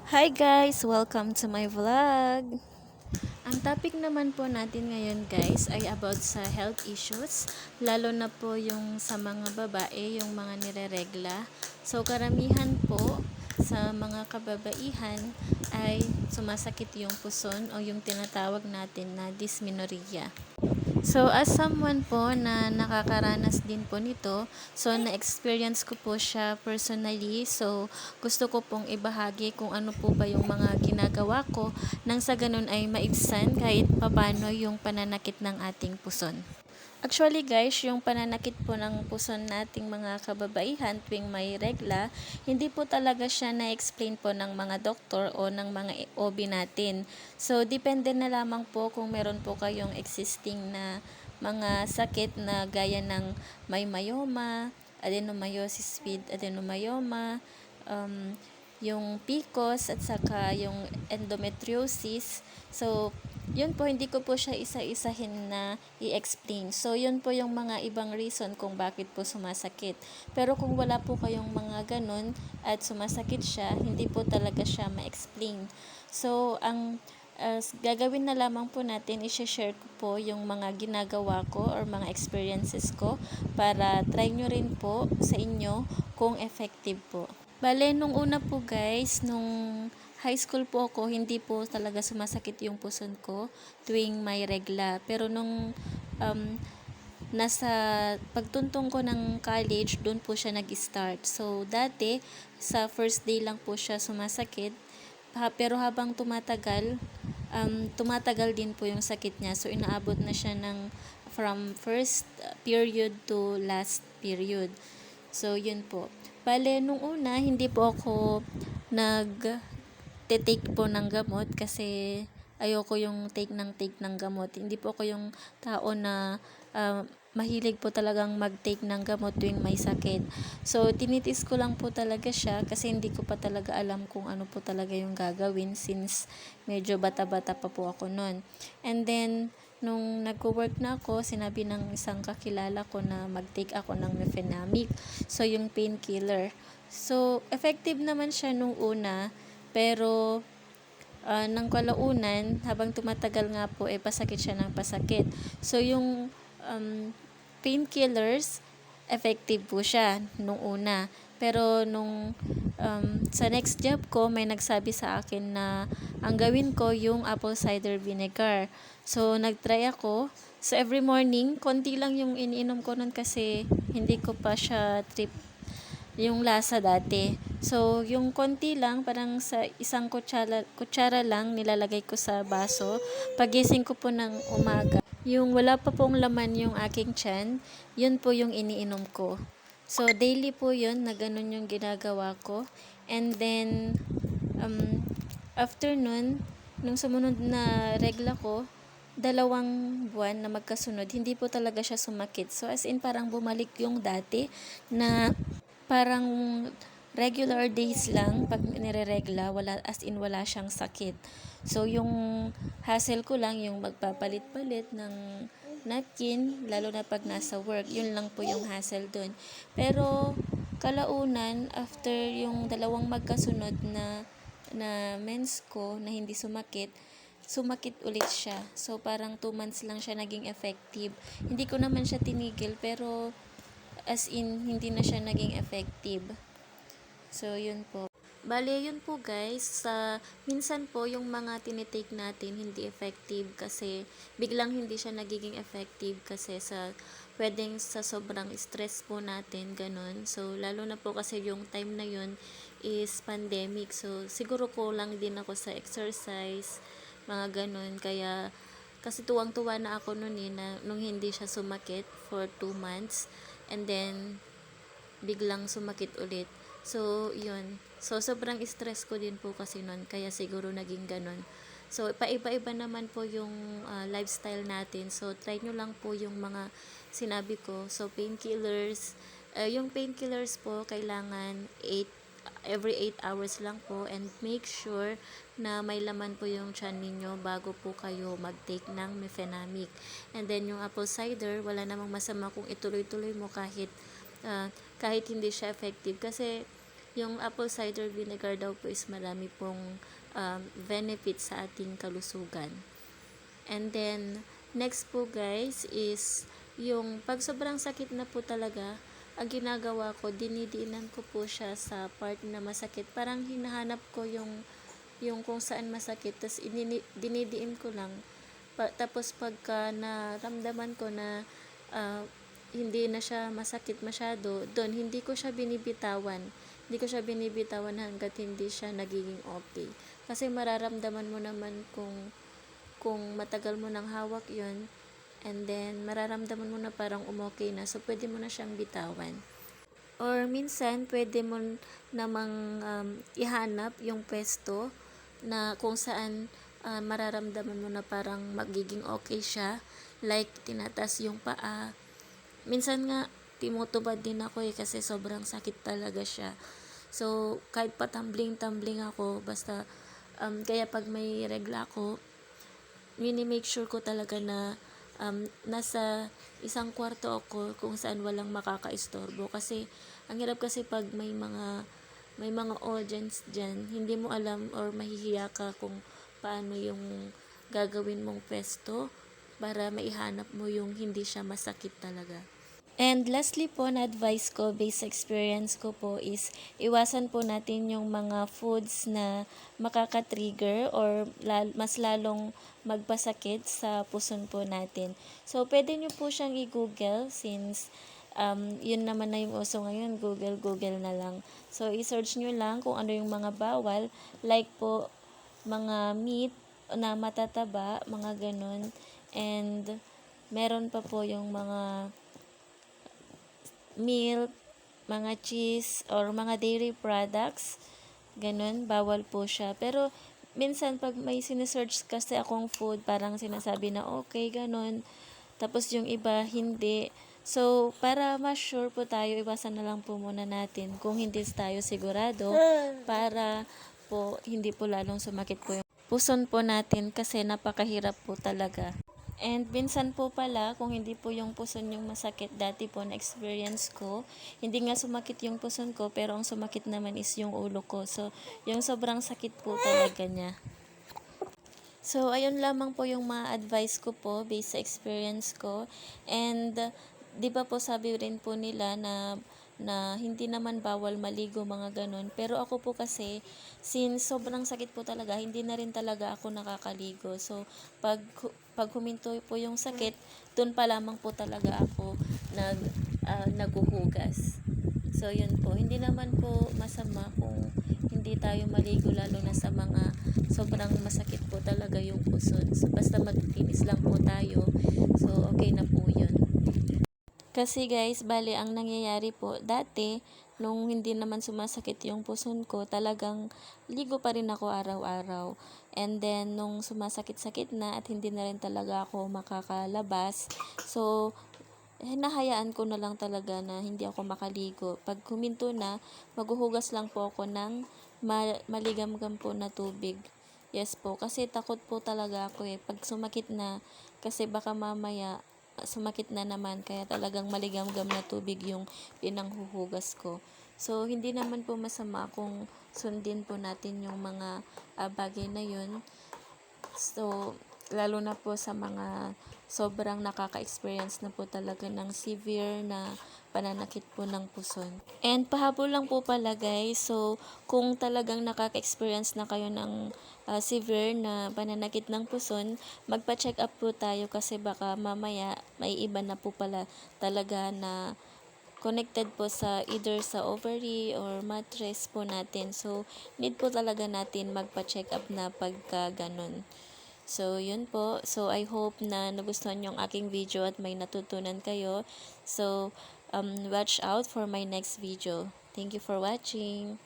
Hi guys! Welcome to my vlog! Ang topic naman po natin ngayon guys ay about sa health issues, lalo na po yung sa mga babae, yung mga nireregla. So karamihan po sa mga kababaihan ay sumasakit yung puson o yung tinatawag natin na dysmenorrhea. So, as someone po na nakakaranas din po nito, so na-experience ko po siya personally. So, gusto ko pong ibahagi kung ano po ba yung mga ginagawa ko nang sa ganun ay maibsan kahit papano yung pananakit ng ating puson. Actually guys, yung pananakit po ng puson nating mga kababaihan tuwing may regla, hindi po talaga siya na-explain po ng mga doktor o ng mga OB natin. So, depende na lamang po kung meron po kayong existing na mga sakit na gaya ng may myoma, adenomyosis with adenomyoma, yung PCOS at saka yung endometriosis. So, yun po, hindi ko po siya isa-isahin na i-explain. So, yun po yung mga ibang reason kung bakit po sumasakit. Pero kung wala po kayong mga ganun at sumasakit siya, hindi po talaga siya ma-explain. So, ang gagawin na lamang po natin, i-share ko po yung mga ginagawa ko or mga experiences ko para try nyo rin po sa inyo kung effective po. Bale, nung una po guys, nung high school po ako, hindi po talaga sumasakit yung puson ko tuwing may regla. Pero nung nasa pagtuntong ko ng college, doon po siya nag-start. So, dati, sa first day lang po siya sumasakit. Pero habang tumatagal din po yung sakit niya. So, inaabot na siya ng from first period to last period. So, yun po. Bale, nung una, hindi po ako nag-take po ng gamot kasi ayoko yung take ng gamot. Hindi po ako yung tao na mahilig po talagang mag-take ng gamot tuwing may sakit. So, tinitis ko lang po talaga siya kasi hindi ko pa talaga alam kung ano po talaga yung gagawin since medyo bata-bata pa po ako noon. And then, nung nagko-work na ako, sinabi ng isang kakilala ko na mag-take ako ng mefenamic. So, yung painkiller. So, effective naman siya nung una, pero ng kalaunan, habang tumatagal nga po, pasakit siya ng pasakit. So, yung painkillers, effective po siya nung una. Pero nung sa next job ko, may nagsabi sa akin na ang gawin ko yung apple cider vinegar. So, nagtry ako. So, every morning, konti lang yung iniinom ko nun kasi hindi ko pa siya trip yung lasa dati. So, yung konti lang, parang sa isang kutsara lang, nilalagay ko sa baso. Pagising ko po ng umaga, yung wala pa pong laman yung aking tiyan, yun po yung iniinom ko. So, daily po yun, na ganun yung ginagawa ko. And then, after nun, nung sumunod na regla ko, 2 buwan na magkasunod, hindi po talaga siya sumakit. So, as in, parang bumalik yung dati na parang regular days lang pag nireregla, wala siyang sakit. So, yung hassle ko lang, yung magpapalit-palit ng napkin, lalo na pag nasa work, yun lang po yung hassle dun. Pero, kalaunan, after yung 2 magkasunod na mens ko na hindi sumakit ulit siya. So, parang 2 months lang siya naging effective. Hindi ko naman siya tinigil, pero as in, hindi na siya naging effective. So, yun po. Bale, yun po guys, minsan po yung mga tinitake natin hindi effective kasi biglang hindi siya nagiging effective kasi pwedeng sa sobrang stress po natin, ganun. So, lalo na po kasi yung time na yun is pandemic. So, siguro kulang din ako sa exercise, mga ganun. Kaya, kasi tuwang-tuwa na ako nun nung hindi siya sumakit for 2 months. And then, biglang sumakit ulit. So, yun. So, sobrang stress ko din po kasi nun. Kaya siguro naging ganun. So, paiba-iba naman po yung lifestyle natin. So, try nyo lang po yung mga sinabi ko. So, painkillers. Yung painkillers po, kailangan every 8 hours lang po. And make sure na may laman po yung tiyan ninyo bago po kayo mag-take ng mefenamic. And then, yung apple cider, wala namang masama kung ituloy-tuloy mo kahit hindi siya effective kasi yung apple cider vinegar daw po is marami pong benefit sa ating kalusugan. And then, next po guys is yung pag sobrang sakit na po talaga, ang ginagawa ko, dinidiinan ko po siya sa part na masakit. Parang hinahanap ko yung kung saan masakit, tapos dinidiin ko lang. Tapos pagka naramdaman ko na hindi na siya masakit masyado, doon hindi ko siya binibitawan. Hindi ko siya binibitawan hanggat hindi siya nagiging okay. Kasi mararamdaman mo naman kung matagal mo nang hawak yon, and then mararamdaman mo na parang umokay na, so pwede mo na siyang bitawan. Or minsan pwede mo namang ihanap yung pwesto na kung saan mararamdaman mo na parang magiging okay siya, like tinatas yung paa. Minsan nga timutubad din ako kasi sobrang sakit talaga siya. So kahit patambling-tambling ako, basta kaya pag may regla ako, make sure ko talaga na nasa isang kwarto ako kung saan walang makakaistorbo, kasi ang hirap kasi pag may mga audience dyan, hindi mo alam or mahihiya ka kung paano yung gagawin mong pwesto para maihanap mo yung hindi siya masakit talaga. And lastly po na advice ko based sa experience ko po is iwasan po natin yung mga foods na makaka-trigger or mas lalong magpasakit sa puson po natin. So pwede nyo po siyang i-google since yun naman na yung uso ngayon, Google na lang. So i-search nyo lang kung ano yung mga bawal, like po mga meat na matataba, mga ganun. And meron pa po yung mga milk, mga cheese, or mga dairy products, ganun, bawal po siya. Pero, minsan, pag may sinesearch kasi akong food, parang sinasabi na okay, ganun. Tapos, yung iba, hindi. So, para mas sure po tayo, iwasan na lang po muna natin kung hindi tayo sigurado, para po, hindi po lalong sumakit po yung puson po natin, kasi napakahirap po talaga. And minsan po pala, kung hindi po yung puson yung masakit, dati po na experience ko, hindi nga sumakit yung puson ko, pero ang sumakit naman is yung ulo ko. So, yung sobrang sakit po talaga niya. So, ayun lamang po yung mga advice ko po based sa experience ko. And, di ba po sabi rin po nila na hindi naman bawal maligo, mga ganun. Pero ako po kasi, since sobrang sakit po talaga, hindi na rin talaga ako nakakaligo. So, pag huminto po yung sakit, dun pa lamang po talaga ako naghuhugas. So, yun po. Hindi naman po masama kung hindi tayo maligo, lalo na sa mga sobrang masakit po talaga yung puson. So, basta magkinis lang po tayo. So, okay na po yun. Kasi guys, bali ang nangyayari po, dati, nung hindi naman sumasakit yung puson ko, talagang ligo pa rin ako araw-araw. And then, nung sumasakit-sakit na at hindi na rin talaga ako makakalabas, so, hinahayaan ko na lang talaga na hindi ako makaligo. Pag huminto na, maghuhugas lang po ako ng maligamgam po na tubig. Yes po, kasi takot po talaga ako pag sumakit na, kasi baka mamaya sumakit na naman, kaya talagang maligamgam na tubig yung pinanghuhugas ko. So, hindi naman po masama kung sundin po natin yung mga bagay na yun. So, lalo na po sa mga sobrang nakaka-experience na po talaga ng severe na pananakit po ng puson. And pahabol lang po pala guys, so kung talagang nakaka-experience na kayo ng severe na pananakit ng puson, magpa-check up po tayo, kasi baka mamaya may iba na po pala talaga na connected po sa either sa ovary or mattress po natin. So, need po talaga natin magpa-check up na pagka ganun. So, yun po. So, I hope na nagustuhan yung aking video at may natutunan kayo. So, watch out for my next video. Thank you for watching.